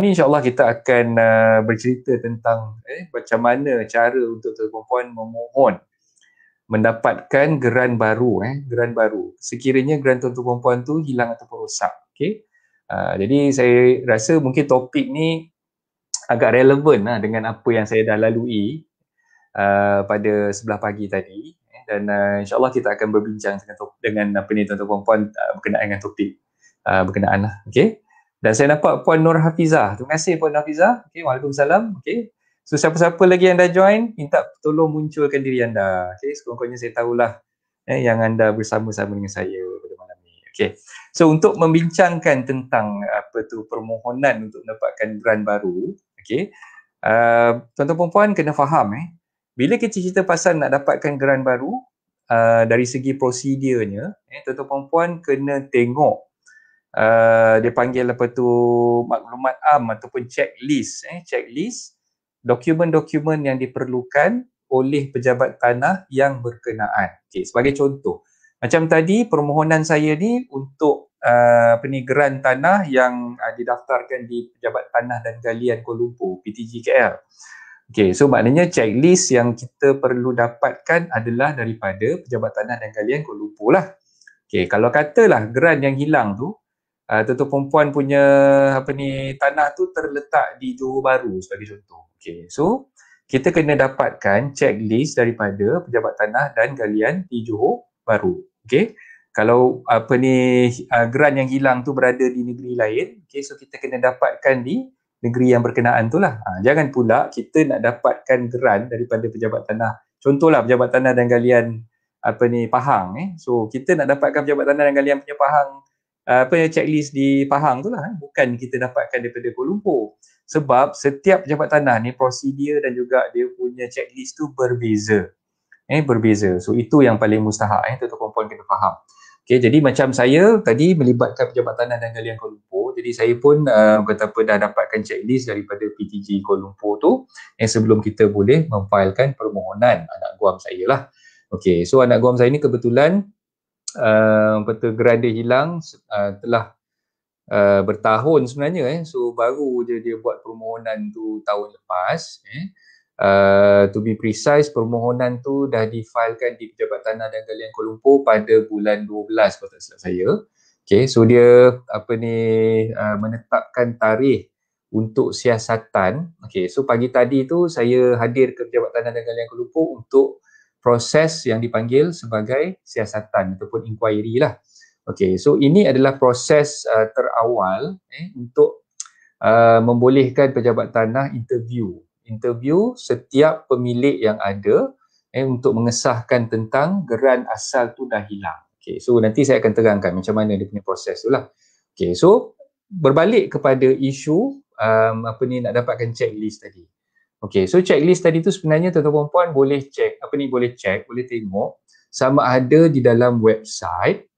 Ini insyaAllah kita akan bercerita tentang macam mana cara untuk tuan-tuan puan memohon mendapatkan geran baru. Geran baru. Sekiranya geran tuan-tuan puan tu hilang ataupun rosak. Okay? Jadi saya rasa mungkin topik ni agak relevan dengan apa yang saya dah lalui pada sebelah pagi tadi. Dan insyaAllah kita akan berbincang dengan apa ni tuan-tuan puan berkenaan dengan topik berkenaan lah. Okay? Dan saya nampak Puan Nur Hafizah. Terima kasih Puan Nur Hafizah. Okay, Waalaikumsalam. Okay. So siapa-siapa lagi yang dah join, minta tolong munculkan diri anda. Okay, sekurang-kurangnya saya tahulah yang anda bersama-sama dengan saya pada malam ni. Okay. So untuk membincangkan tentang apa tu permohonan untuk mendapatkan grant baru, okay, tuan-tuan puan kena faham bila kita cerita pasal nak dapatkan grant baru, dari segi prosedurnya, tuan-tuan puan kena tengok dia panggil apa tu maklumat am ataupun checklist dokumen-dokumen yang diperlukan oleh pejabat tanah yang berkenaan. Okey, sebagai contoh, macam tadi permohonan saya ni untuk grant tanah yang didaftarkan di Pejabat Tanah dan Galian Kuala Lumpur, PTG KL. Okey, so maknanya checklist yang kita perlu dapatkan adalah daripada Pejabat Tanah dan Galian Kuala Lumpur lah. Okey, kalau katalah grant yang hilang tu tuan-tuan puan punya tanah tu terletak di Johor Bahru sebagai contoh. Okey, so kita kena dapatkan checklist daripada Pejabat Tanah dan Galian di Johor Bahru. Okey, kalau grant yang hilang tu berada di negeri lain, okey, so kita kena dapatkan di negeri yang berkenaan tu lah. Jangan pula kita nak dapatkan grant daripada Pejabat Tanah, contohlah Pejabat Tanah dan Galian Pahang. So kita nak dapatkan Pejabat Tanah dan Galian punya Pahang checklist di Pahang tu lah, bukan kita dapatkan daripada Kuala Lumpur. Sebab setiap pejabat tanah ni prosedur dan juga dia punya checklist tu berbeza. Berbeza. So itu yang paling mustahak tuan-tuan puan kena faham. Okay, jadi macam saya tadi melibatkan Pejabat Tanah dan Galian Kuala Lumpur, jadi saya pun dah dapatkan checklist daripada PTG Kuala Lumpur tu sebelum kita boleh memfailkan permohonan anak guam saya lah. Okay, so anak guam saya ni kebetulan grant dia hilang telah bertahun sebenarnya. So baru je dia buat permohonan tu tahun lepas. To be precise, permohonan tu dah difailkan di Pejabat Tanah dan Galian Kuala Lumpur pada bulan 12 kalau tak silap saya. Okay, so dia menetapkan tarikh untuk siasatan. Okay, so pagi tadi tu saya hadir ke Pejabat Tanah dan Galian Kuala Lumpur untuk proses yang dipanggil sebagai siasatan ataupun inquiry lah. Okey, so ini adalah proses terawal untuk membolehkan pejabat tanah interview setiap pemilik yang ada untuk mengesahkan tentang geran asal tu dah hilang. Okey, so nanti saya akan terangkan macam mana dia punya proses tu lah. Okey, so berbalik kepada isu nak dapatkan checklist tadi. Okey, so checklist tadi tu sebenarnya tuan-tuan puan boleh boleh tengok sama ada di dalam website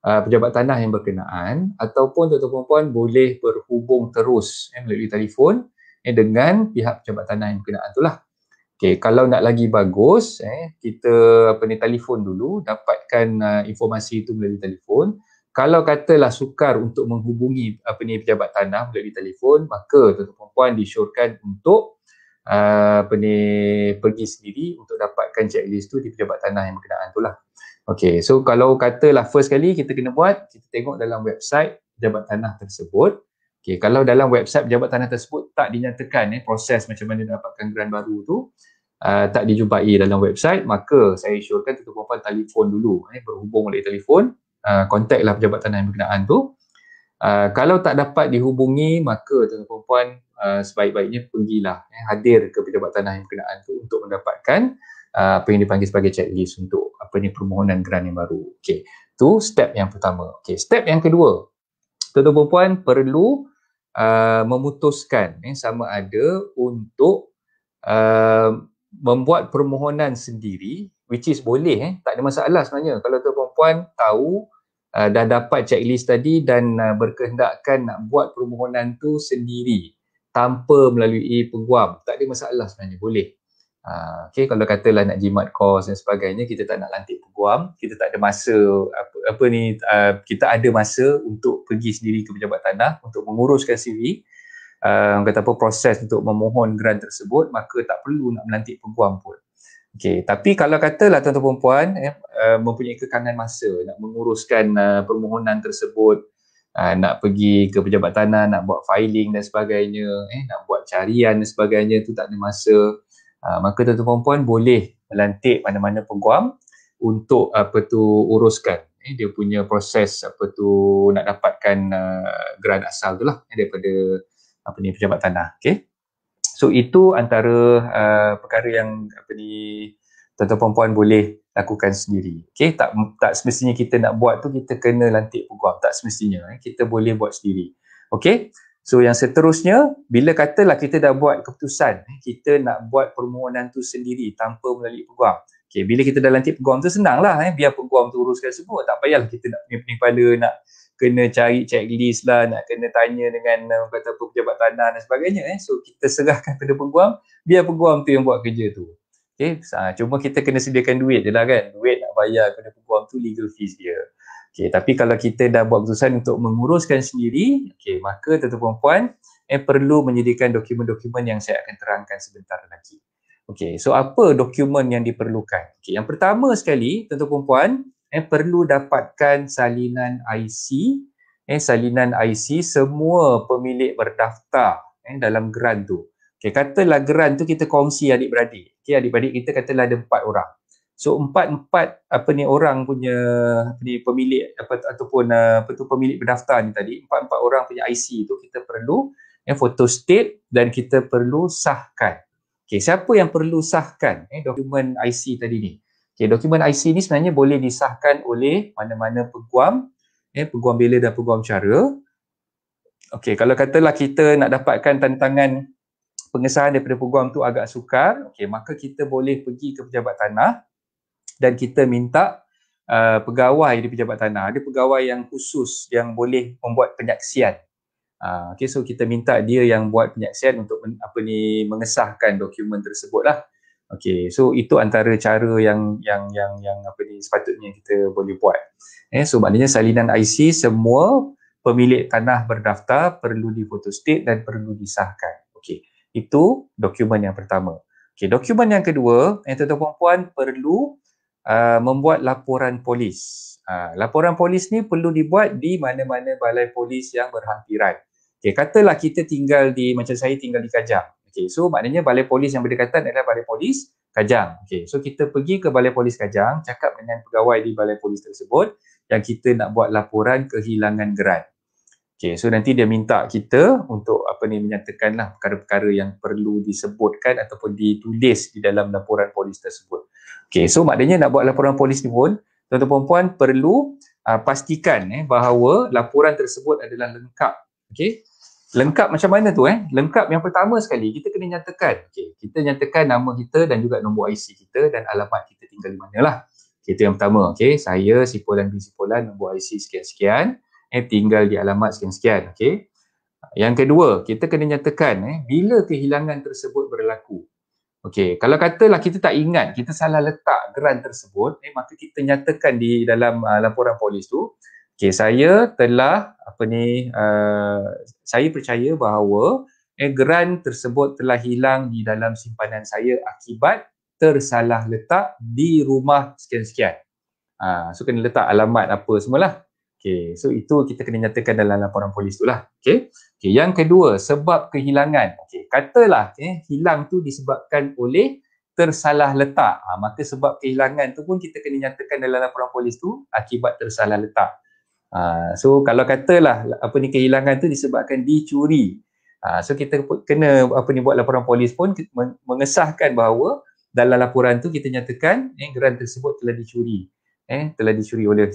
pejabat tanah yang berkenaan, ataupun tuan-tuan puan boleh berhubung terus melalui telefon dengan pihak pejabat tanah yang berkenaan tu lah. Okey, kalau nak lagi bagus kita telefon dulu, dapatkan informasi itu melalui telefon. Kalau katalah sukar untuk menghubungi pejabat tanah melalui telefon, maka tuan-tuan puan disyorkan untuk pergi sendiri untuk dapatkan checklist tu di pejabat tanah yang berkenaan tu lah. Okey, so kalau katalah first kali kita kena buat, kita tengok dalam website pejabat tanah tersebut. Okey, kalau dalam website pejabat tanah tersebut tak dinyatakan proses macam mana dapatkan grant baru tu tak dijumpai dalam website, maka saya syorkan tuan-tuan puan telefon dulu, berhubung oleh telefon. Kontak lah pejabat tanah yang berkenaan tu. Kalau tak dapat dihubungi, maka tuan-tuan puan sebaik-baiknya pergilah hadir ke pejabat tanah yang berkenaan tu untuk mendapatkan apa yang dipanggil sebagai checklist untuk permohonan grant yang baru. Okey, tu step yang pertama. Okey, step yang kedua, tuan-tuan puan perlu memutuskan sama ada untuk membuat permohonan sendiri, which is boleh, tak ada masalah sebenarnya. Kalau tuan-tuan puan tahu dah dapat checklist tadi dan berkehendakkan nak buat permohonan tu sendiri tanpa melalui peguam, tak ada masalah sebenarnya, boleh. Okay, kalau katalah nak jimat kos dan sebagainya, kita tak nak lantik peguam, kita tak ada masa kita ada masa untuk pergi sendiri ke pejabat tanah untuk menguruskan CV, kata apa, proses untuk memohon grant tersebut, maka tak perlu nak melantik peguam pun. Okey, tapi kalau katalah tuan-tuan puan mempunyai kekangan masa nak menguruskan permohonan tersebut, nak pergi ke pejabat tanah, nak buat filing dan sebagainya, nak buat carian dan sebagainya, tu tak ada masa, maka tuan-tuan puan boleh melantik mana-mana peguam untuk uruskan dia punya proses nak dapatkan grant asal tu lah daripada pejabat tanah. Okey. So itu antara perkara yang tuan-tuan puan boleh lakukan sendiri. Okey, tak semestinya kita nak buat tu kita kena lantik peguam, tak semestinya. Kita boleh buat sendiri. Okey. So yang seterusnya, bila katalah kita dah buat keputusan, kita nak buat permohonan tu sendiri tanpa melalui peguam. Okey, bila kita dah lantik peguam tu senanglah, biar peguam tu uruskan semua, tak payahlah kita nak pening kepala, nak kena cari checklist lah, nak kena tanya dengan kata apa pejabat tanah dan sebagainya. So kita serahkan pada peguam, biar peguam tu yang buat kerja tu. Okay, cuma kita kena sediakan duit je lah kan, duit nak bayar kepada peguam tu legal fees dia. Okay, tapi kalau kita dah buat keputusan untuk menguruskan sendiri, okay, maka tuan-tuan puan perlu menyediakan dokumen-dokumen yang saya akan terangkan sebentar lagi. Okay, so apa dokumen yang diperlukan? Okay, yang pertama sekali tuan-tuan puan perlu dapatkan salinan IC, salinan IC semua pemilik berdaftar dalam grant tu. Okay, katalah grant tu kita kongsi adik-beradik. Okay, adik-beradik kita katalah ada 4 orang. So empat orang punya pemilik ataupun pemilik berdaftar ni tadi, 4 orang punya IC tu kita perlu foto state dan kita perlu sahkan. Okay, siapa yang perlu sahkan dokumen IC tadi ni? Okay, dokumen IC ni sebenarnya boleh disahkan oleh mana-mana peguam, peguam bela dan peguam cara. Okey, kalau katalah kita nak dapatkan tantangan pengesahan daripada peguam tu agak sukar, okey, maka kita boleh pergi ke pejabat tanah dan kita minta pegawai di pejabat tanah. Ada pegawai yang khusus yang boleh membuat penyaksian. Okey, so kita minta dia yang buat penyaksian untuk mengesahkan dokumen tersebut lah. Okey, so itu antara cara yang sepatutnya kita boleh buat. So maknanya salinan IC semua pemilik tanah berdaftar perlu difotostate dan perlu disahkan. Okey, itu dokumen yang pertama. Okey, dokumen yang kedua, tuan-tuan puan perlu membuat laporan polis. Laporan polis ni perlu dibuat di mana-mana balai polis yang berhampiran. Okey, katalah kita macam saya tinggal di Kajang. Okay, so maknanya balai polis yang berdekatan adalah balai polis Kajang. Okay, so kita pergi ke balai polis Kajang, cakap dengan pegawai di balai polis tersebut yang kita nak buat laporan kehilangan grant. Okay, so nanti dia minta kita untuk menyatakanlah perkara-perkara yang perlu disebutkan ataupun ditulis di dalam laporan polis tersebut. Okay, so maknanya nak buat laporan polis ni pun, tuan-tuan puan perlu pastikan bahawa laporan tersebut adalah lengkap. Okay. Lengkap macam mana tu? Lengkap yang pertama sekali, kita kena nyatakan. Okay, kita nyatakan nama kita dan juga nombor IC kita dan alamat kita tinggal di mana lah. Okay, itu yang pertama. Okay, saya Sipolan bin Sipolan, nombor IC sekian-sekian, tinggal di alamat sekian-sekian. Okay. Yang kedua, kita kena nyatakan bila kehilangan tersebut berlaku. Okay, kalau katalah kita tak ingat, kita salah letak grant tersebut, maka kita nyatakan di dalam laporan polis tu, okay, saya telah saya percaya bahawa grant tersebut telah hilang di dalam simpanan saya akibat tersalah letak di rumah sekian-sekian. So kena letak alamat apa semualah. Okay, so itu kita kena nyatakan dalam laporan polis tu lah. Okay. Okay, yang kedua, sebab kehilangan. Okay, katalah hilang tu disebabkan oleh tersalah letak. Maka sebab kehilangan tu pun kita kena nyatakan dalam laporan polis tu akibat tersalah letak. So kalau katalah kehilangan tu disebabkan dicuri, so kita kena buat laporan polis pun mengesahkan bahawa dalam laporan tu kita nyatakan grant tersebut telah dicuri, oleh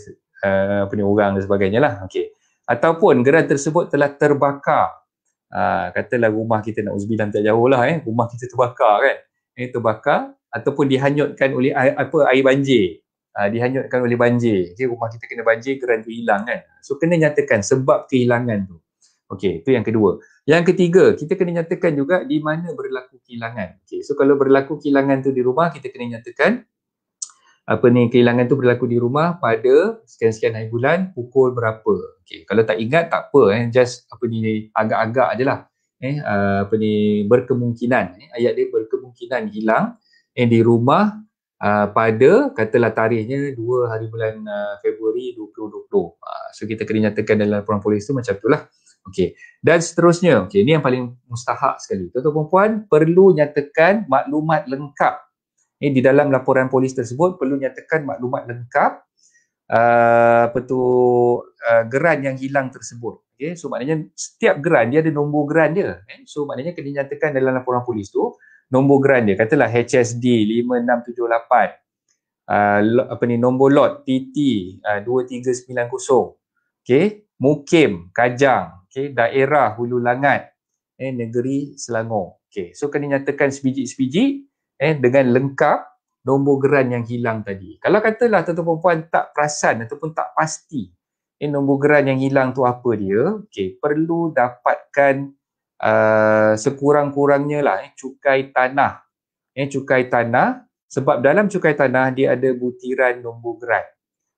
orang dan sebagainya lah. Okay. Ataupun grant tersebut telah terbakar, katalah rumah kita, na'udzubillah tak jauh lah, rumah kita terbakar kan, terbakar ataupun dihanyutkan oleh air banjir. Dihanyutkan oleh banjir. Okay, rumah kita kena banjir, grant tu hilang kan. So kena nyatakan sebab kehilangan tu. Okey, itu yang kedua. Yang ketiga, kita kena nyatakan juga di mana berlaku kehilangan. Okey, so kalau berlaku kehilangan tu di rumah, kita kena nyatakan kehilangan tu berlaku di rumah pada sekian-sekian hari bulan, pukul berapa. Okey, kalau tak ingat tak apa, just agak-agak je lah. berkemungkinan ayat dia berkemungkinan hilang di rumah pada katalah tarikhnya 2 hari bulan Februari 2020. So kita kena nyatakan dalam laporan polis tu macam itulah. Okey. Dan seterusnya, okey, ini yang paling mustahak sekali. Tuan-tuan dan puan perlu nyatakan maklumat lengkap. Di dalam laporan polis tersebut perlu nyatakan maklumat lengkap geran yang hilang tersebut. Okay, so maknanya setiap geran dia ada nombor geran dia. So maknanya kena nyatakan dalam laporan polis tu nombor geran dia. Katalah HSD 5678. Nombor lot TT 2390. Okay, Mukim Kajang, okay, daerah Hulu Langat, negeri Selangor. Okay, so kena nyatakan sebiji-sebiji dengan lengkap nombor geran yang hilang tadi. Kalau katalah tuan-tuan puan tak perasan ataupun tak pasti nombor geran yang hilang tu apa dia, okay, perlu dapatkan sekurang-kurangnya lah cukai tanah. Cukai tanah, sebab dalam cukai tanah dia ada butiran nombor geran.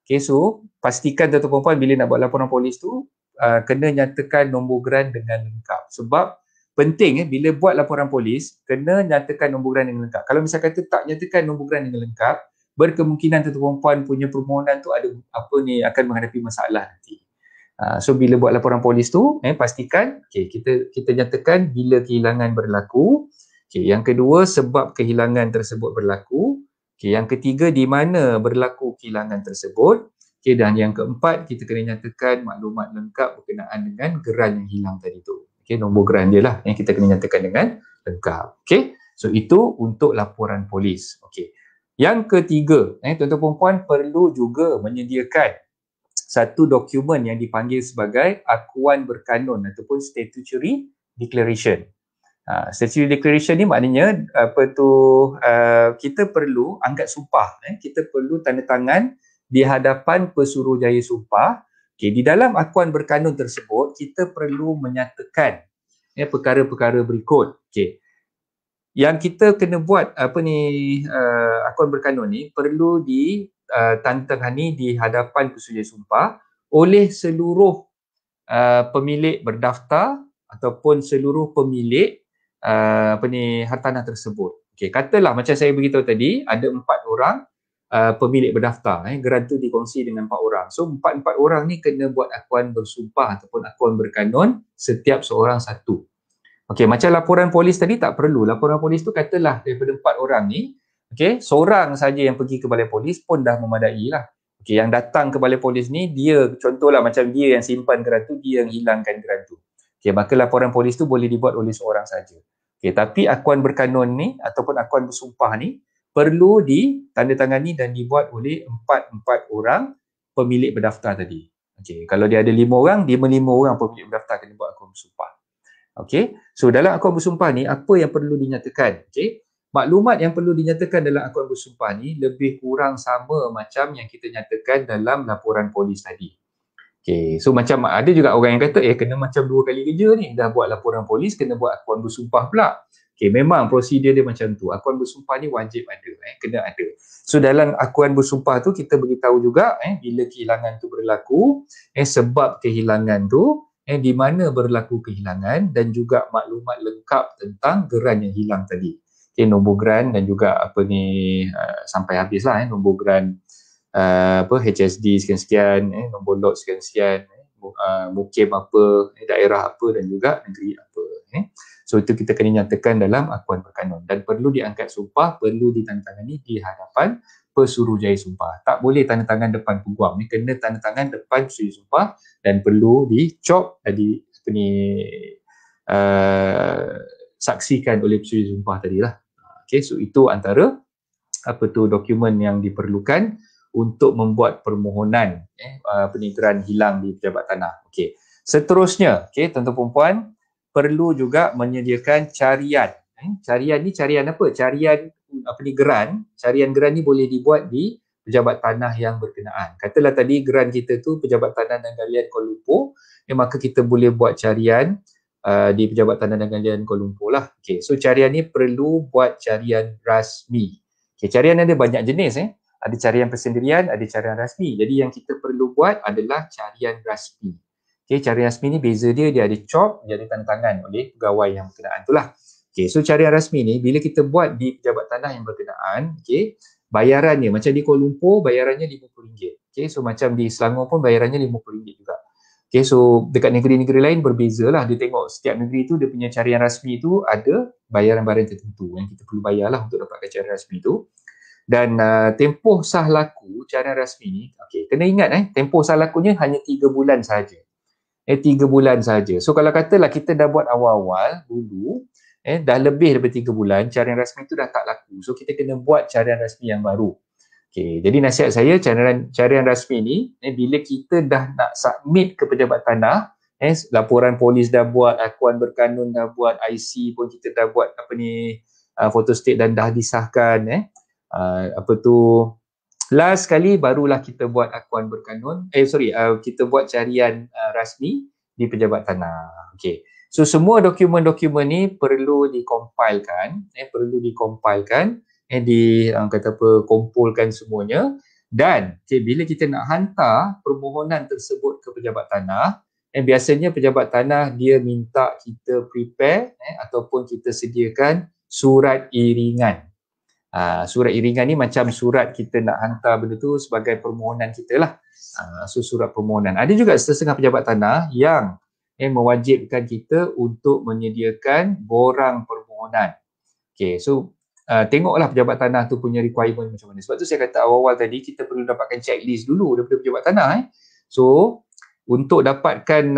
Okay, so pastikan tuan-tuan puan bila nak buat laporan polis tu kena nyatakan nombor geran dengan lengkap. Sebab penting bila buat laporan polis kena nyatakan nombor geran dengan lengkap. Kalau misal kata tak nyatakan nombor geran dengan lengkap, berkemungkinan tuan-tuan puan punya permohonan tu ada akan menghadapi masalah nanti. So bila buat laporan polis tu pastikan kita nyatakan bila kehilangan berlaku. Yang kedua, sebab kehilangan tersebut berlaku. Yang ketiga, di mana berlaku kehilangan tersebut. Dan yang keempat, kita kena nyatakan maklumat lengkap berkenaan dengan geran yang hilang tadi tu. Nombor geran dia lah yang kita kena nyatakan dengan lengkap. So itu untuk laporan polis. Yang ketiga, tuan-tuan puan perlu juga menyediakan satu dokumen yang dipanggil sebagai akuan berkanun ataupun statutory declaration. Statutory declaration ni maknanya kita perlu angkat sumpah, kita perlu tanda tangan di hadapan Pesuruhjaya Sumpah. Di dalam akuan berkanun tersebut kita perlu menyatakan perkara-perkara berikut. Yang kita kena buat akuan berkanun ni perlu ditantangani di hadapan Pesuruhjaya Sumpah oleh seluruh pemilik berdaftar ataupun seluruh pemilik hartanah tersebut. Katalah macam saya beritahu tadi ada 4 orang pemilik berdaftar, geran tu dikongsi dengan 4 orang. So 4 orang ni kena buat akuan bersumpah ataupun akuan berkanun setiap seorang satu. Macam laporan polis tadi tak perlu. Laporan polis tu katalah daripada 4 orang ni, seorang saja yang pergi ke balai polis pun dah memadai lah. Yang datang ke balai polis ni dia, contohlah macam dia yang simpan geran tu, dia yang hilangkan geran tu. Maka laporan polis tu boleh dibuat oleh seorang saja. Tapi akuan berkanun ni ataupun akuan bersumpah ni perlu ditandatangani dan dibuat oleh 4 orang pemilik berdaftar tadi. Kalau dia ada 5 orang, dia 5 orang pemilik berdaftar kena buat akuan bersumpah. So dalam akuan bersumpah ni apa yang perlu dinyatakan? Maklumat yang perlu dinyatakan dalam akuan bersumpah ni lebih kurang sama macam yang kita nyatakan dalam laporan polis tadi. So macam ada juga orang yang kata kena macam 2 kali kerja ni, dah buat laporan polis kena buat akuan bersumpah pula. Memang prosedur dia macam tu. Akuan bersumpah ni wajib ada, kena ada. So dalam akuan bersumpah tu kita beritahu juga bila kehilangan tu berlaku, sebab kehilangan tu, di mana berlaku kehilangan dan juga maklumat lengkap tentang geran yang hilang tadi. Nombor geran dan juga sampai habislah nombor geran HSD sekian-sekian, nombor lot sekian-sekian, mukim apa, daerah apa dan juga negeri apa. So itu kita kena nyatakan dalam akuan berkanun dan perlu diangkat sumpah, perlu ditandatangani di hadapan Pesuruhjaya Sumpah. Tak boleh tanda tangan depan peguam, kena tanda tangan depan Pesuruhjaya Sumpah dan perlu dicop dan saksikan oleh Pesuruhjaya Sumpah tadilah. So itu antara dokumen yang diperlukan untuk membuat permohonan penigeran hilang di pejabat tanah. Seterusnya, tuan-tuan puan perlu juga menyediakan carian. Carian ni carian apa? Carian geran. Carian geran ni boleh dibuat di pejabat tanah yang berkenaan. Katalah tadi geran kita tu pejabat tanah dan galian Kuala Lumpur, maka kita boleh buat carian di pejabat tanah dan galian Kuala Lumpur lah. So carian ni perlu buat carian rasmi. Carian ada banyak jenis. Ada carian persendirian, ada carian rasmi. Jadi yang kita perlu buat adalah carian rasmi. Okay, carian rasmi ni beza dia ada COP, dia ada tanda tangan oleh pegawai yang berkenaan itulah. Okay, so carian rasmi ni bila kita buat di pejabat tanah yang berkenaan, okay, bayarannya macam di Kuala Lumpur bayarannya RM50. Okay, so macam di Selangor pun bayarannya RM50 juga. Okay, so dekat negeri-negeri lain berbeza lah. Dia tengok setiap negeri tu dia punya carian rasmi tu ada bayaran-bayaran tertentu yang kita perlu bayar lah untuk dapatkan carian rasmi tu. Dan tempoh sah laku carian rasmi ni, okay, kena ingat tempoh sah lakunya hanya 3 bulan sahaja. 3 bulan sahaja. So kalau katalah kita dah buat awal-awal dulu, dah lebih daripada 3 bulan, carian rasmi tu dah tak laku. So kita kena buat carian rasmi yang baru. Okay, jadi nasihat saya carian rasmi ni bila kita dah nak submit ke pejabat tanah, laporan polis dah buat, akuan berkanun dah buat, IC pun kita dah buat photostat dan dah disahkan, last kali barulah kita buat akuan berkanun, kita buat carian rasmi di pejabat tanah. Okay. So semua dokumen-dokumen ni perlu dikompilekan, kumpulkan semuanya, dan bila kita nak hantar permohonan tersebut ke pejabat tanah, biasanya pejabat tanah dia minta kita prepare ataupun kita sediakan surat iringan. Surat iringan ni macam surat kita nak hantar benda tu sebagai permohonan kita lah. So surat permohonan. Ada juga setengah pejabat tanah yang mewajibkan kita untuk menyediakan borang permohonan. Okay, so tengoklah pejabat tanah tu punya requirement macam mana. Sebab tu saya kata awal-awal tadi kita perlu dapatkan checklist dulu daripada pejabat tanah. So untuk dapatkan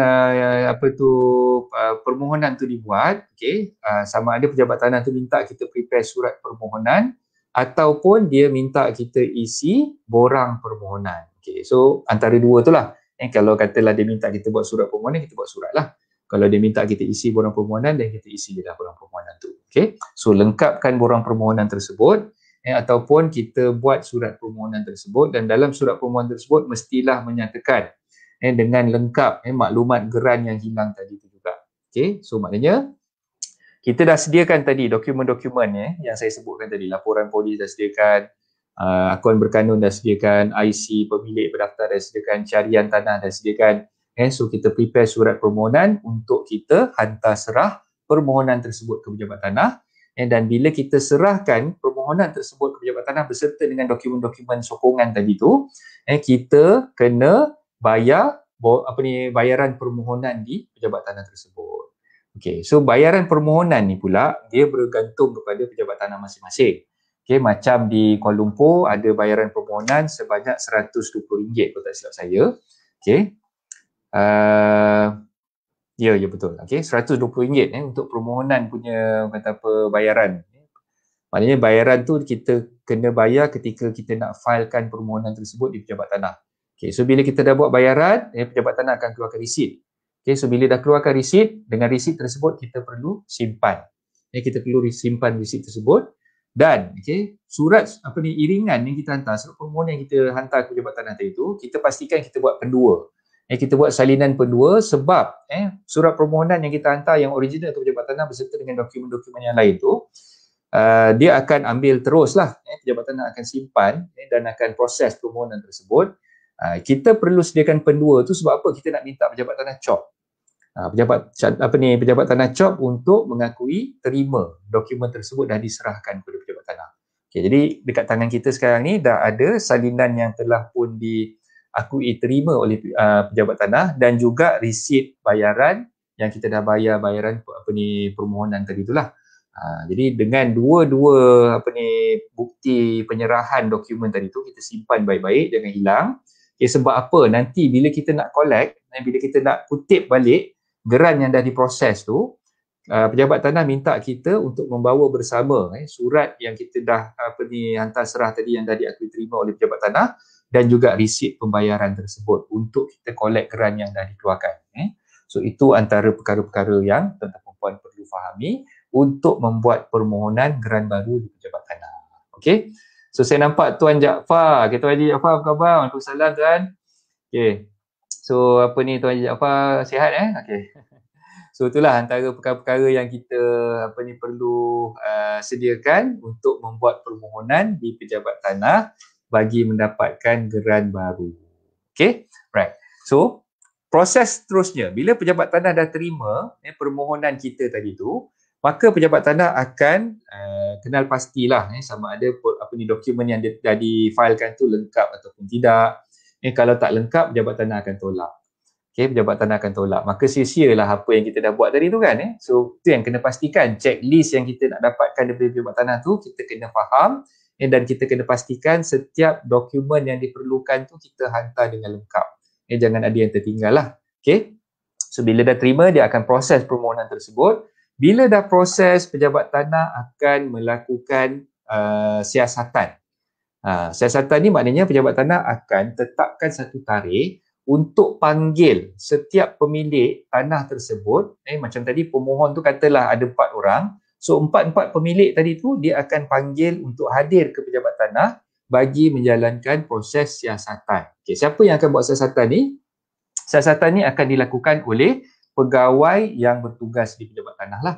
permohonan tu dibuat, okay, sama ada pejabat tanah tu minta kita prepare surat permohonan ataupun dia minta kita isi borang permohonan. Okay, so antara dua tu lah. Kalau katalah dia minta kita buat surat permohonan, kita buat surat lah. Kalau dia minta kita isi borang permohonan, dan kita isi je lah borang permohonan tu. Okay, so lengkapkan borang permohonan tersebut ataupun kita buat surat permohonan tersebut, dan dalam surat permohonan tersebut mestilah menyatakan dengan lengkap maklumat geran yang hilang tadi tu juga. Okay, so maknanya kita dah sediakan tadi dokumen-dokumen yang saya sebutkan tadi, laporan polis dah sediakan, akuan berkanun dah sediakan, IC pemilik berdaftar dah sediakan, carian tanah dah sediakan. So kita prepare surat permohonan untuk kita hantar serah permohonan tersebut ke pejabat tanah, dan bila kita serahkan permohonan tersebut ke pejabat tanah beserta dengan dokumen-dokumen sokongan tadi tu, kita kena bayar bayaran permohonan di pejabat tanah tersebut. Okay, so bayaran permohonan ni pula dia bergantung kepada pejabat tanah masing-masing. Okay, macam di Kuala Lumpur ada bayaran permohonan sebanyak RM120 kalau tak silap saya. Okay. Ya betul. Okay, RM120 untuk permohonan punya bayaran. Maknanya bayaran tu kita kena bayar ketika kita nak filekan permohonan tersebut di pejabat tanah. Okay, so bila kita dah buat bayaran, pejabat tanah akan keluarkan resit. Okay, so bila dah keluarkan resit, dengan resit tersebut kita perlu simpan. Kita perlu simpan resit tersebut. Dan surat iringan yang kita hantar, surat permohonan yang kita hantar ke pejabat tanah itu, kita pastikan kita buat pendua. Kita buat salinan pendua sebab surat permohonan yang kita hantar yang original ke pejabat tanah beserta dengan dokumen-dokumen yang lain tu, dia akan ambil teruslah, pejabat tanah akan simpan dan akan proses permohonan tersebut. Kita perlu sediakan pendua tu sebab apa? Kita nak minta pejabat tanah COP. Pejabat tanah COP untuk mengakui terima dokumen tersebut dah diserahkan kepada pejabat tanah. Okay, jadi dekat tangan kita sekarang ni dah ada salinan yang telah pun diakui terima oleh pejabat tanah dan juga resit bayaran yang kita dah bayar bayaran permohonan tadi itulah. Jadi dengan dua-dua bukti penyerahan dokumen tadi tu kita simpan baik-baik jangan hilang. Sebab apa? Nanti bila kita nak collect, bila kita nak kutip balik geran yang dah diproses tu, pejabat tanah minta kita untuk membawa bersama surat yang kita dah hantar serah tadi yang dah diakui terima oleh pejabat tanah dan juga resit pembayaran tersebut untuk kita collect geran yang dah dikeluarkan. So itu antara perkara-perkara yang tuan-tuan dan puan perlu fahami untuk membuat permohonan geran baru di pejabat tanah. Okey. So saya nampak Tuan Jaafar. Okay, Tuan Haji Jaafar apa khabar? Waalaikumsalam Tuan. Okey. So Tuan Haji Jaafar sihat Okey. So itulah antara perkara-perkara yang kita perlu sediakan untuk membuat permohonan di pejabat tanah bagi mendapatkan geran baru. Okey. Right. So proses seterusnya, bila pejabat tanah dah terima permohonan kita tadi tu, maka pejabat tanah akan kenal pastilah sama ada dokumen yang dah difailkan tu lengkap ataupun tidak. Kalau tak lengkap, pejabat tanah akan tolak. Pejabat tanah akan tolak. Maka sia-sialah apa yang kita dah buat tadi tu kan. So, tu yang kena pastikan. Checklist yang kita nak dapatkan daripada pejabat tanah tu, kita kena faham dan kita kena pastikan setiap dokumen yang diperlukan tu kita hantar dengan lengkap. Jangan ada yang tertinggal lah. So, bila dah terima, dia akan proses permohonan tersebut. Bila dah proses, pejabat tanah akan melakukan siasatan. Siasatan ni maknanya pejabat tanah akan tetapkan satu tarikh untuk panggil setiap pemilik tanah tersebut. Macam tadi pemohon tu katalah ada 4 orang. So 4 pemilik tadi tu dia akan panggil untuk hadir ke pejabat tanah bagi menjalankan proses siasatan. Siapa yang akan buat siasatan ni? Siasatan ni akan dilakukan oleh pegawai yang bertugas di pejabat tanah lah.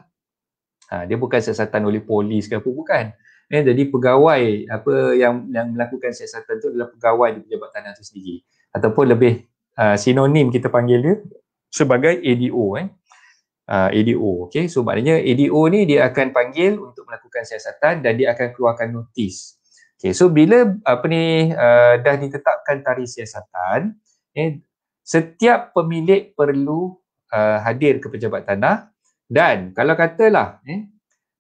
Dia bukan siasatan oleh polis ke apa, bukan. Jadi pegawai yang melakukan siasatan tu adalah pegawai di pejabat tanah tu sendiri. Ataupun lebih sinonim kita panggil dia sebagai ADO. ADO. So maknanya ADO ni dia akan panggil untuk melakukan siasatan dan dia akan keluarkan notis. So bila dah ditetapkan tarikh siasatan, setiap pemilik perlu hadir ke pejabat tanah. Dan kalau katalah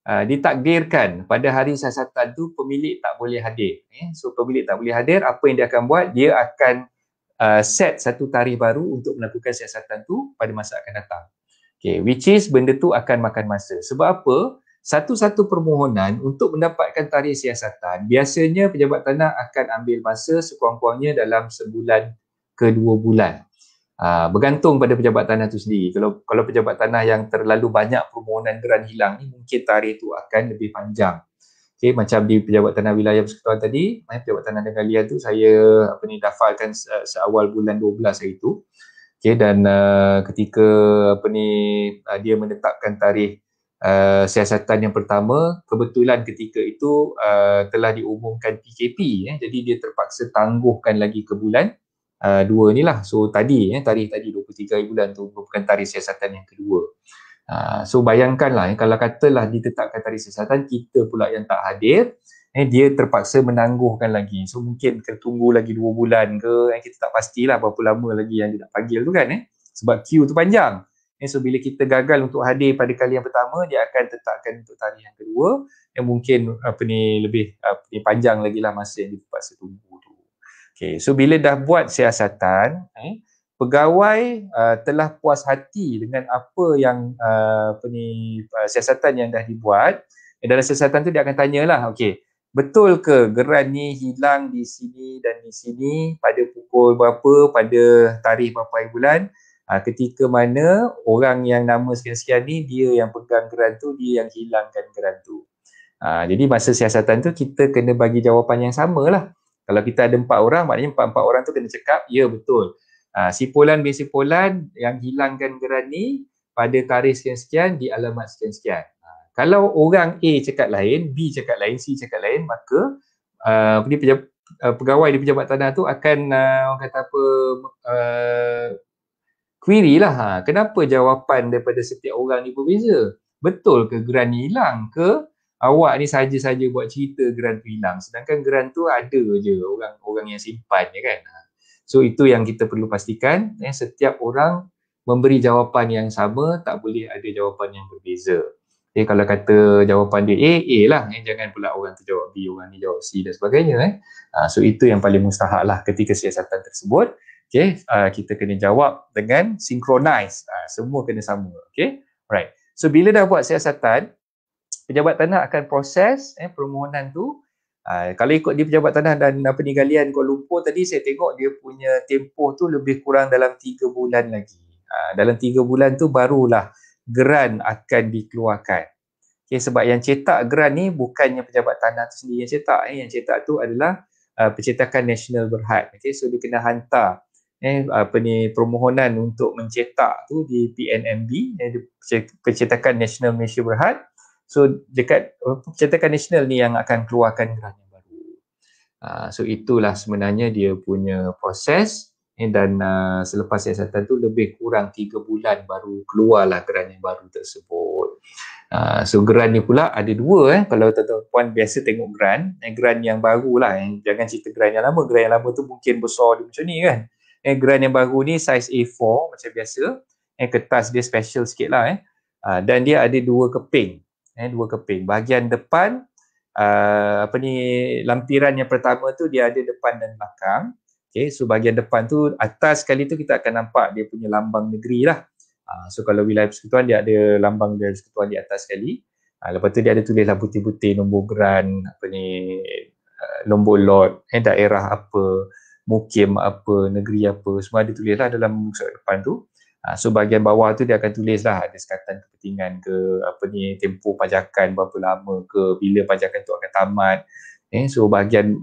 ditakdirkan pada hari siasatan tu pemilik tak boleh hadir. So pemilik tak boleh hadir, apa yang dia akan buat? Dia akan set satu tarikh baru untuk melakukan siasatan tu pada masa akan datang. Which is benda tu akan makan masa. Sebab apa? Satu-satu permohonan untuk mendapatkan tarikh siasatan, biasanya pejabat tanah akan ambil masa sekurang-kurangnya dalam sebulan ke 2 bulan. Bergantung pada pejabat tanah tu sendiri. Kalau pejabat tanah yang terlalu banyak permohonan geran hilang ni, mungkin tarikh tu akan lebih panjang. Macam di pejabat tanah wilayah persekutuan tadi, pejabat tanah negara tu saya daftarkan seawal bulan 12 hari tu. Dan ketika dia menetapkan tarikh siasatan yang pertama, kebetulan ketika itu telah diumumkan PKP. Jadi dia terpaksa tangguhkan lagi ke bulan 2 ni lah. So tarikh tadi 23 hari bulan tu merupakan tarikh siasatan yang kedua. So bayangkanlah kalau katalah ditetapkan tarikh siasatan, kita pula yang tak hadir, dia terpaksa menangguhkan lagi. So mungkin kena tunggu lagi 2 bulan ke, kita tak pastilah berapa lama lagi yang dia nak panggil tu kan. Sebab queue tu panjang. So bila kita gagal untuk hadir pada kali yang pertama, dia akan tetapkan untuk tarikh yang kedua yang mungkin lebih panjang lagi lah masa yang dia terpaksa tunggu tu. So bila dah buat siasatan, pegawai telah puas hati dengan apa yang siasatan yang dah dibuat. Dalam siasatan tu dia akan tanyalah, betul ke geran ni hilang di sini dan di sini pada pukul berapa, pada tarikh berapa hari bulan, ketika mana orang yang nama sekian-sekian ni dia yang pegang geran tu, dia yang hilangkan geran tu. Jadi masa siasatan tu kita kena bagi jawapan yang sama lah. Kalau kita ada 4 orang, maknanya 4 orang tu kena cakap, ya betul. Si Polan bin si Polan yang hilangkan geran ni pada tarikh sekian-sekian di alamat sekian-sekian. Kalau orang A cakap lain, B cakap lain, C cakap lain, maka pegawai di pejabat tanah tu akan query lah, kenapa jawapan daripada setiap orang ni berbeza? Betul ke geran ni hilang ke awak ni saja-saja buat cerita geran tu hilang, sedangkan geran tu ada je orang yang simpan kan. So itu yang kita perlu pastikan, setiap orang memberi jawapan yang sama, tak boleh ada jawapan yang berbeza. Kalau kata jawapan dia A lah, jangan pula orang tu jawab B, orang ni jawab C dan sebagainya. So itu yang paling mustahak lah ketika siasatan tersebut. Kita kena jawab dengan synchronize, semua kena sama. Right. So bila dah buat siasatan, pejabat tanah akan proses permohonan tu. Kalau ikut di pejabat tanah dan penigalian Kuala Lumpur tadi, saya tengok dia punya tempoh tu lebih kurang dalam 3 bulan lagi. Dalam 3 bulan tu barulah geran akan dikeluarkan. Sebab yang cetak geran ni bukannya pejabat tanah tu sendiri yang cetak. Yang cetak tu adalah Percetakan Nasional Berhad. So dia kena hantar permohonan untuk mencetak tu di PNMB, Percetakan Nasional Malaysia Berhad. So dekat Percetakan Nasional ni yang akan keluarkan geran yang baru. So itulah sebenarnya dia punya proses dan selepas siasatan tu lebih kurang 3 bulan baru keluarlah geran yang baru tersebut. So geran ni pula ada dua kalau tuan-tuan biasa tengok geran yang baru lah, jangan cerita geran yang lama. Geran yang lama tu mungkin besar dia macam ni kan. Geran yang baru ni size A4 macam biasa, kertas dia special sikit lah dan dia ada dua keping. Bahagian depan lampiran yang pertama tu dia ada depan dan belakang. So bahagian depan tu, atas sekali tu kita akan nampak dia punya lambang negeri lah. So kalau wilayah persekutuan dia ada lambang dari persekutuan di atas sekali. Lepas tu dia ada tulis lah putih-putih nombor geran, nombor lot, daerah apa, mukim apa, negeri apa, semua ada tulis lah dalam muka depan tu. So bahagian bawah tu dia akan tulis lah ada sekatan kepentingan ke, tempoh pajakan berapa lama ke, bila pajakan tu akan tamat. So bahagian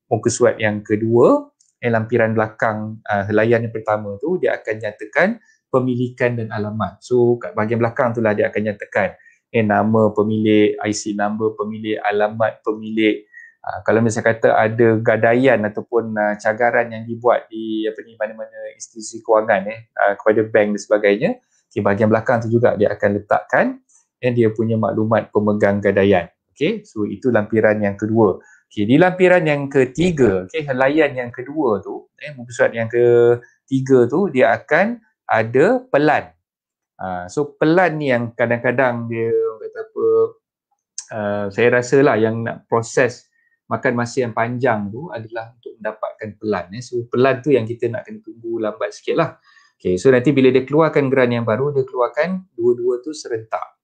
muka surat yang kedua, lampiran belakang helaian yang pertama tu dia akan nyatakan pemilikan dan alamat. So kat bahagian belakang tu lah dia akan nyatakan nama pemilik, IC number pemilik, alamat pemilik. Kalau misalnya kata ada gadaian ataupun cagaran yang dibuat di mana-mana institusi kewangan kepada bank dan sebagainya, bahagian belakang tu juga dia akan letakkan dia punya maklumat pemegang gadaian. So itu lampiran yang kedua. Di lampiran yang ketiga, helaian yang kedua tu, muka surat yang ketiga tu dia akan ada pelan. So pelan ni yang kadang-kadang dia kata apa, saya rasa lah yang nak proses makan masa yang panjang tu adalah untuk mendapatkan pelan. So pelan tu yang kita nak kena tunggu lambat sikit lah. So nanti bila dia keluarkan geran yang baru, dia keluarkan dua-dua tu serentak.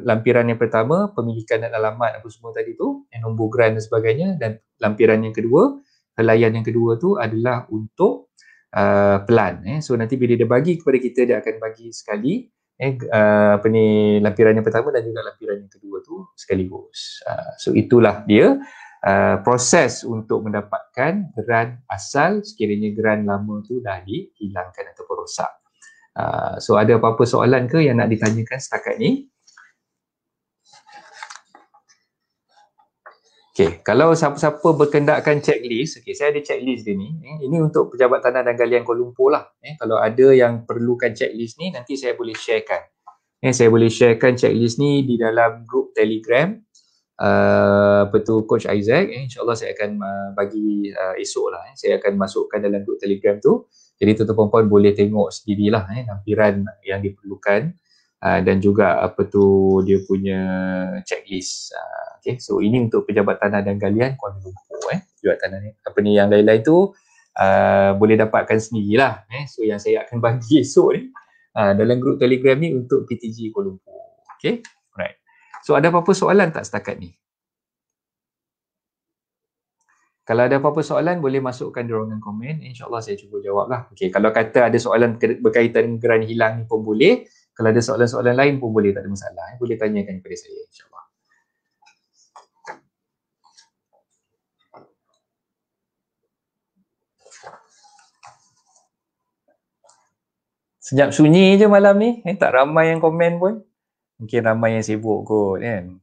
Lampiran yang pertama, pemilikan dan alamat apa semua tadi tu, nombor geran dan sebagainya, dan lampiran yang kedua, helaian yang kedua tu adalah untuk pelan. So nanti bila dia bagi kepada kita, dia akan bagi sekali lampiran yang pertama dan juga lampiran yang kedua tu sekaligus. So itulah dia proses untuk mendapatkan geran asal sekiranya geran lama tu dah dihilangkan ataupun rosak. So ada apa-apa soalan ke yang nak ditanyakan setakat ni? Kalau siapa-siapa berkendakkan checklist, saya ada checklist dia ni. Ini untuk Pejabat Tanah dan Galian Kuala Lumpur lah. Kalau ada yang perlukan checklist ni, nanti saya boleh sharekan. Saya boleh sharekan checklist ni di dalam grup Telegram. Coach Isaac. InsyaAllah saya akan bagi esok lah. Saya akan masukkan dalam grup Telegram tu. Jadi tuan-tuan puan boleh tengok sendirilah lampiran yang diperlukan dan juga dia punya checklist. So ini untuk Pejabat Tanah dan Galian Kuala Lumpur. Pejabat Tanah ni yang lain-lain tu boleh dapatkan sendirilah. So yang saya akan bagi esok ni dalam grup Telegram ni untuk PTG Kuala Lumpur. Alright. So ada apa-apa soalan tak setakat ni? Kalau ada apa-apa soalan, boleh masukkan di ruangan komen. InsyaAllah saya cuba jawab lah. Kalau kata ada soalan berkaitan dengan geran hilang ni pun boleh. Kalau ada soalan-soalan lain pun boleh, tak ada masalah. Boleh tanyakan kepada saya, insyaAllah. Senyap sunyi je malam ni. Tak ramai yang komen pun. Mungkin ramai yang sibuk kot kan.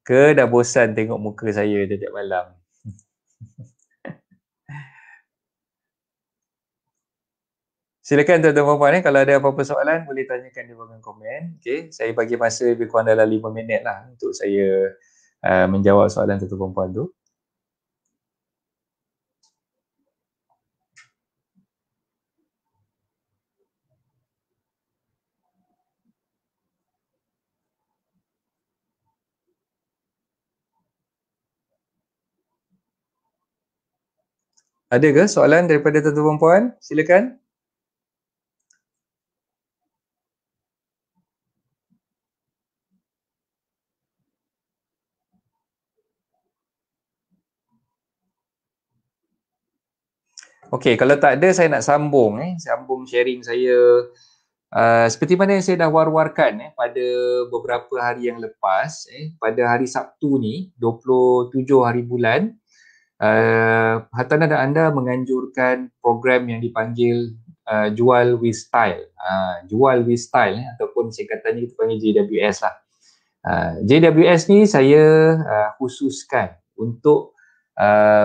Ke dah bosan tengok muka saya setiap malam. Silakan tuan-tuan puan kalau ada apa-apa soalan boleh tanyakan di ruangan komen. Saya bagi masa lebih kurang dalam 5 minit lah untuk saya menjawab soalan tuan-tuan puan tu. Ada ke soalan daripada tuan-tuan puan? Silakan. Kalau tak ada saya nak sambung sambung sharing saya seperti mana yang saya dah war-warkan pada beberapa hari yang lepas pada hari Sabtu ni 27 hari bulan Hartanah dan anda menganjurkan program yang dipanggil Jual with Style. Jual with Style ataupun singkatannya kita panggil JWS lah. JWS ni saya khususkan untuk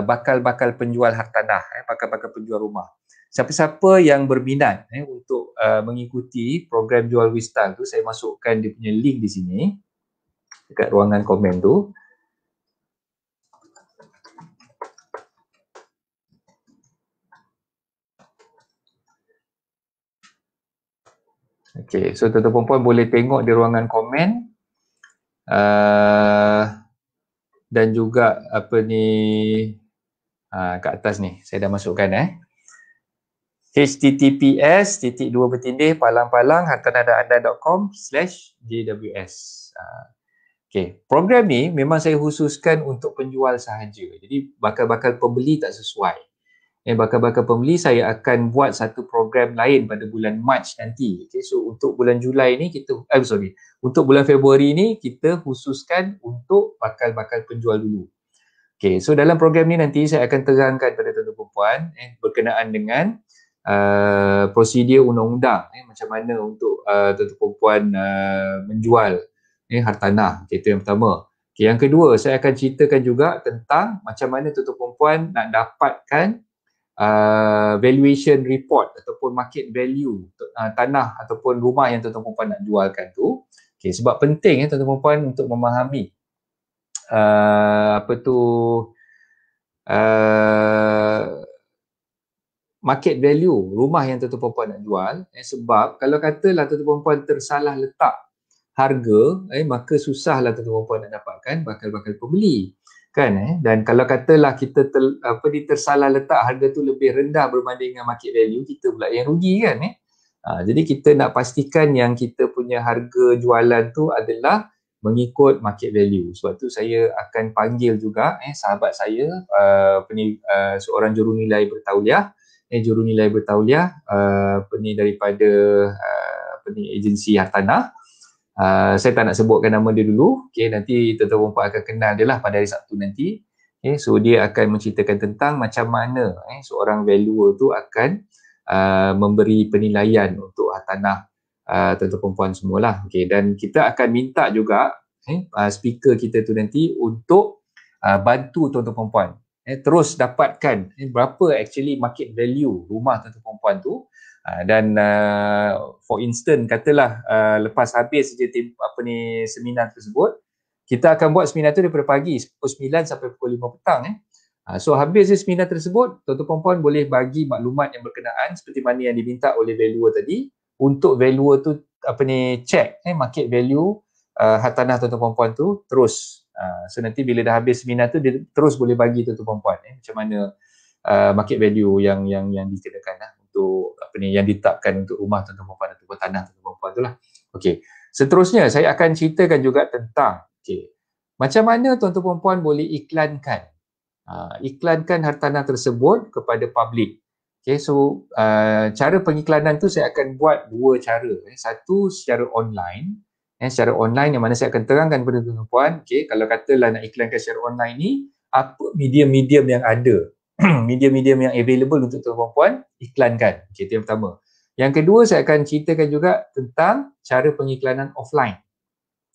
bakal-bakal penjual hartanah, bakal-bakal penjual rumah. Siapa-siapa yang berminat untuk mengikuti program Jual Wistal tu, saya masukkan dia punya link di sini dekat ruangan komen tu. Okay, so tuan-tuan perempuan boleh tengok di ruangan komen dan juga apa ni kat atas ni saya dah masukkan https://hartanahanda.com/jws. Okay, program ni memang saya khususkan untuk penjual sahaja. Jadi bakal-bakal pembeli tak sesuai. Bakal-bakal pembeli saya akan buat satu program lain pada bulan Mac nanti. Okay, so untuk bulan Julai ni kita untuk bulan Februari ni kita khususkan untuk bakal-bakal penjual dulu. Okay, so dalam program ni nanti saya akan terangkan pada tuan-tuan perempuan berkenaan dengan prosedur undang-undang macam mana untuk tuan-tuan perempuan menjual hartanah. Okay, itu yang pertama. Okay, yang kedua saya akan ceritakan juga tentang macam mana tuan-tuan perempuan nak dapatkan valuation report ataupun market value tanah ataupun rumah yang tuan-tuan perempuan nak jualkan tu. Okay, sebab penting tuan-tuan perempuan untuk memahami market value rumah yang tuan-tuan perempuan nak jual. Sebab kalau katalah tuan-tuan perempuan tersalah letak harga, maka susahlah tuan-tuan perempuan nak dapatkan bakal-bakal pembeli. Kan dan kalau katalah kita tersalah letak harga tu lebih rendah berbanding dengan market value, kita pula yang rugi kan jadi kita nak pastikan yang kita punya harga jualan tu adalah mengikut market value. Sebab tu saya akan panggil juga sahabat saya seorang jurunilai bertauliah daripada agensi hartanah. Saya tak nak sebutkan nama dia dulu. Okay, nanti tuan-tuan perempuan akan kenal dia lah pada hari Sabtu nanti. Okay, so dia akan menceritakan tentang macam mana seorang valuer tu akan memberi penilaian untuk hartanah tuan-tuan perempuan semualah. Okay, dan kita akan minta juga speaker kita tu nanti untuk bantu tuan-tuan perempuan terus dapatkan berapa actually market value rumah tuan-tuan perempuan tu. Dan for instance katalah lepas habis je seminar tersebut, kita akan buat seminar tu daripada pagi pukul 9 sampai pukul 5 petang so habis je seminar tersebut, tuan-tuan perempuan boleh bagi maklumat yang berkenaan seperti mana yang diminta oleh valuer tadi untuk valuer tu check market value hartanah tuan-tuan perempuan tu terus. So nanti bila dah habis seminar tu dia terus boleh bagi tuan-tuan perempuan macam mana market value yang dikenakan untuk yang ditetapkan untuk rumah tuan-tuan perempuan ataupun tanah tuan-tuan perempuan tu lah. Okey. Seterusnya saya akan ceritakan juga tentang macam mana tuan-tuan perempuan boleh iklankan hartanah tersebut kepada publik. Okay, so cara pengiklanan tu saya akan buat dua cara. Satu secara online. Secara online yang mana saya akan terangkan kepada tuan-tuan perempuan. Okay, kalau katalah nak iklankan secara online ni, apa medium-medium yang ada. Medium-medium yang available untuk tuan-tuan perempuan, iklankan. Okay, itu yang pertama. Yang kedua, saya akan ceritakan juga tentang cara pengiklanan offline.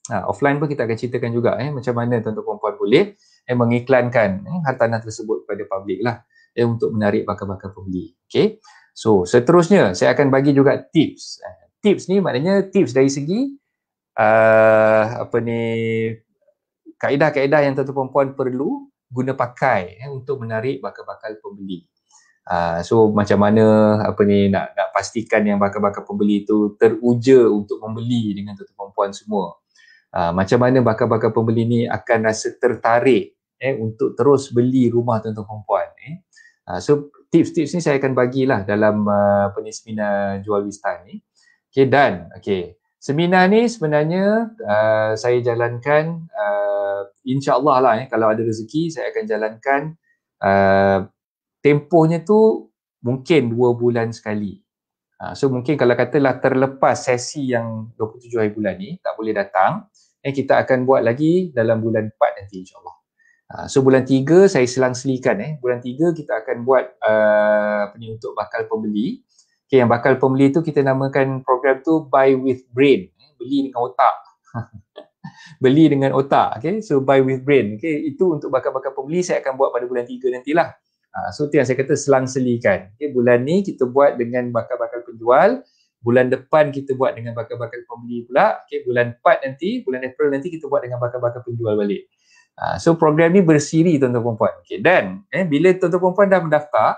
Offline pun kita akan ceritakan juga macam mana tuan-tuan perempuan boleh mengiklankan hartanah tersebut kepada publik lah untuk menarik bakal-bakal pembeli. Okay. So, seterusnya saya akan bagi juga tips. Tips ni maknanya tips dari segi kaedah-kaedah yang tuan-tuan perempuan perlu guna pakai untuk menarik bakal-bakal pembeli. So macam mana nak pastikan yang bakal-bakal pembeli tu teruja untuk membeli dengan tuan-tuan perempuan semua. Macam mana bakal-bakal pembeli ni akan rasa tertarik untuk terus beli rumah tuan-tuan perempuan. So tips-tips ni saya akan bagilah dalam seminar Jual Wistal ni. Okay, dan seminar ni sebenarnya saya jalankan insya-Allah lah kalau ada rezeki saya akan jalankan tempohnya tu mungkin 2 bulan sekali. So mungkin kalau katalah terlepas sesi yang 27 hari bulan ni tak boleh datang, kita akan buat lagi dalam bulan 4 nanti insya-Allah. So bulan 3 saya selang-selikan bulan 3 kita akan buat untuk bakal pembeli. Okay, yang bakal pembeli tu kita namakan program tu Buy with Brain, beli dengan otak. beli dengan otak, okay? So buy with brain, okay? Itu untuk bakal-bakal pembeli saya akan buat pada bulan 3 nantilah. So itu yang saya kata selang-selikan, okay? Bulan ni kita buat dengan bakal-bakal penjual, bulan depan kita buat dengan bakal-bakal pembeli pula, okay? Bulan 4 nanti, bulan April nanti kita buat dengan bakal-bakal penjual balik. So program ni bersiri tuan-tuan perempuan, okay? Dan bila tuan-tuan perempuan dah mendaftar,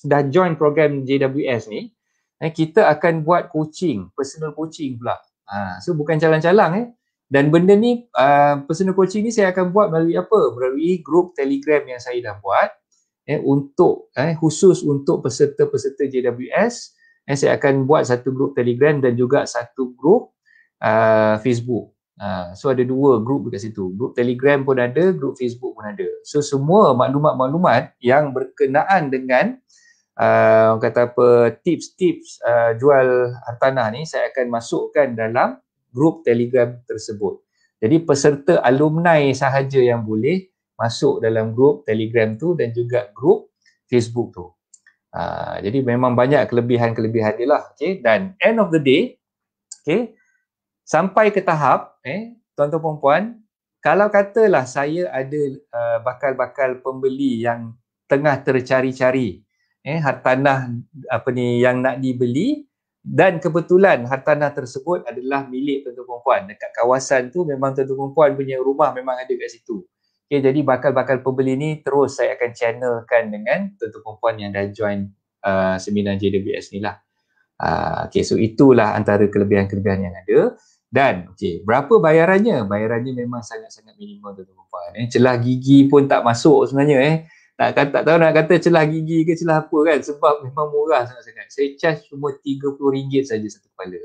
dah join program JWS ni, kita akan buat coaching, personal coaching pula. So bukan calang-calang. Dan benda ni, personal coaching ni saya akan buat melalui apa? Melalui grup Telegram yang saya dah buat, untuk khusus untuk peserta-peserta JWS. Saya akan buat satu grup Telegram dan juga satu grup Facebook. So ada 2 grup dekat situ. Grup Telegram pun ada, grup Facebook pun ada. So semua maklumat-maklumat yang berkenaan dengan orang kata apa, tips-tips jual hartanah ni saya akan masukkan dalam grup Telegram tersebut. Jadi peserta alumni sahaja yang boleh masuk dalam grup Telegram tu dan juga grup Facebook tu. Jadi memang banyak kelebihan-kelebihan dia lah. Okay? Dan end of the day, okay, sampai ke tahap, tuan-tuan perempuan, kalau katalah saya ada bakal-bakal pembeli yang tengah tercari-cari hartanah apa ni yang nak dibeli, dan kebetulan hartanah tersebut adalah milik tuan-tuan perempuan. Dekat kawasan tu memang tuan-tuan perempuan punya rumah memang ada kat situ. Okay, jadi bakal-bakal pembeli ni terus saya akan channelkan dengan tuan-tuan perempuan yang dah join seminar JWS ni lah. Okay, so itulah antara kelebihan-kelebihan yang ada. Dan okay, berapa bayarannya? Bayarannya memang sangat-sangat minimum tuan-tuan perempuan. Celah gigi pun tak masuk sebenarnya. Tak tahu nak kata celah gigi ke celah apa kan, sebab memang murah sangat-sangat. Saya charge cuma RM30 saja satu kepala.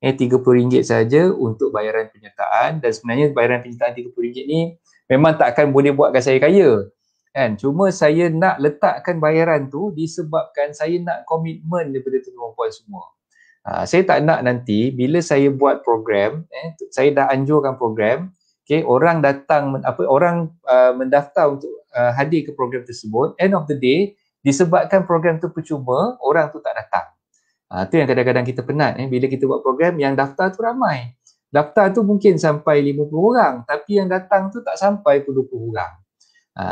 RM30 saja untuk bayaran penyertaan, dan sebenarnya bayaran penyertaan RM30 ni memang tak akan boleh buatkan saya kaya. Kan? Cuma saya nak letakkan bayaran tu disebabkan saya nak komitmen daripada tuan-tuan perempuan semua. Saya tak nak nanti bila saya buat program, saya dah anjurkan program, okay, orang datang orang mendaftar untuk hadir ke program tersebut, end of the day disebabkan program tu percuma, orang tu tak datang. Itu yang kadang-kadang kita penat, bila kita buat program yang daftar tu ramai. Daftar tu mungkin sampai 50 orang, tapi yang datang tu tak sampai pun 20 orang.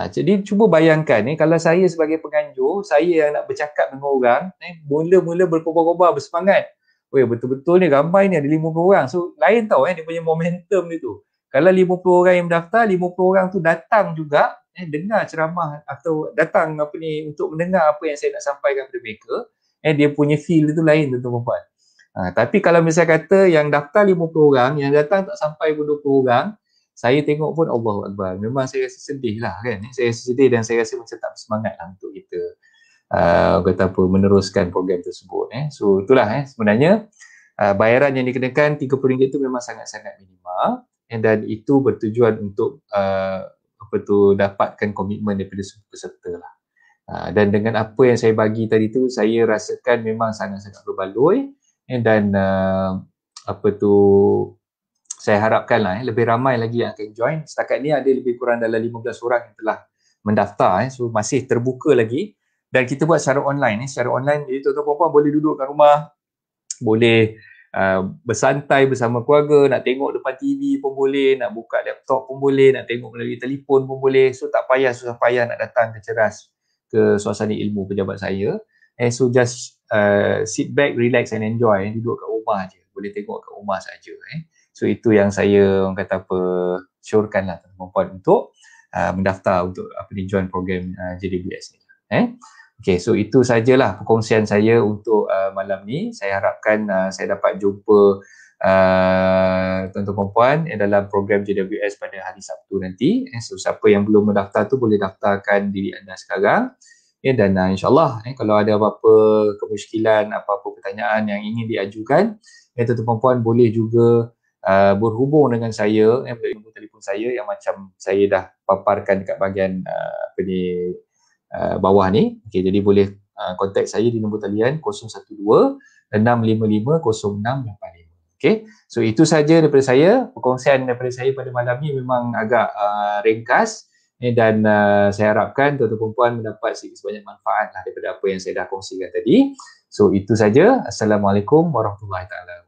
Jadi cuba bayangkan, kalau saya sebagai penganjur, saya yang nak bercakap dengan orang, mula-mula berkobar-kobar, bersemangat. Betul-betul ni ramai ni, ada 50 orang. So lain tau dia punya momentum ni tu. Kalau 50 orang yang mendaftar, 50 orang tu datang juga, dengar ceramah atau datang untuk mendengar apa yang saya nak sampaikan kepada mereka, dia punya feel itu lain tuan-tuan perempuan. Tapi kalau misalnya kata yang daftar 50 orang, yang datang tak sampai pun 20 orang, saya tengok pun Allahu Akbar, memang saya rasa sedih lah kan. Saya rasa sedih dan saya rasa macam tak bersemangat lah untuk kita meneruskan program tersebut. So itulah sebenarnya bayaran yang dikenakan RM30 itu memang sangat-sangat minimal, dan itu bertujuan untuk dapatkan komitmen daripada semua peserta lah. Dan dengan apa yang saya bagi tadi tu, saya rasakan memang sangat-sangat berbaloi, dan saya harapkan lah lebih ramai lagi yang akan join. Setakat ni ada lebih kurang dalam 15 orang yang telah mendaftar, so masih terbuka lagi, dan kita buat secara online. Secara online, jadi tuan-tuan perempuan boleh duduk kat rumah, boleh bersantai bersama keluarga, nak tengok depan TV pun boleh, nak buka laptop pun boleh, nak tengok melalui telefon pun boleh. So tak payah susah payah nak datang ke Ceras, ke Suasana Ilmu Pejabat saya. So just sit back, relax and enjoy. Duduk kat rumah je, boleh tengok kat rumah saja. So itu yang saya syorkan lah tuan-tuan untuk mendaftar untuk join program JWS ni. Okay, so itu sajalah perkongsian saya untuk malam ni. Saya harapkan saya dapat jumpa tuan-tuan perempuan dalam program JWS pada hari Sabtu nanti. So siapa yang belum mendaftar tu boleh daftarkan diri anda sekarang. Dan insyaAllah kalau ada apa-apa kemusykilan, apa-apa pertanyaan yang ingin diajukan, tuan-tuan perempuan boleh juga berhubung dengan saya melalui nombor telefon saya yang macam saya dah paparkan dekat bahagian bawah ni. Okay, jadi boleh kontak saya di nombor talian 012-655-0685. Okay, so itu saja daripada saya. Perkongsian daripada saya pada malam ni memang agak ringkas, dan saya harapkan tuan-tuan perempuan mendapat sebanyak manfaat lah daripada apa yang saya dah kongsikan tadi. So itu saja. Assalamualaikum warahmatullahi taala.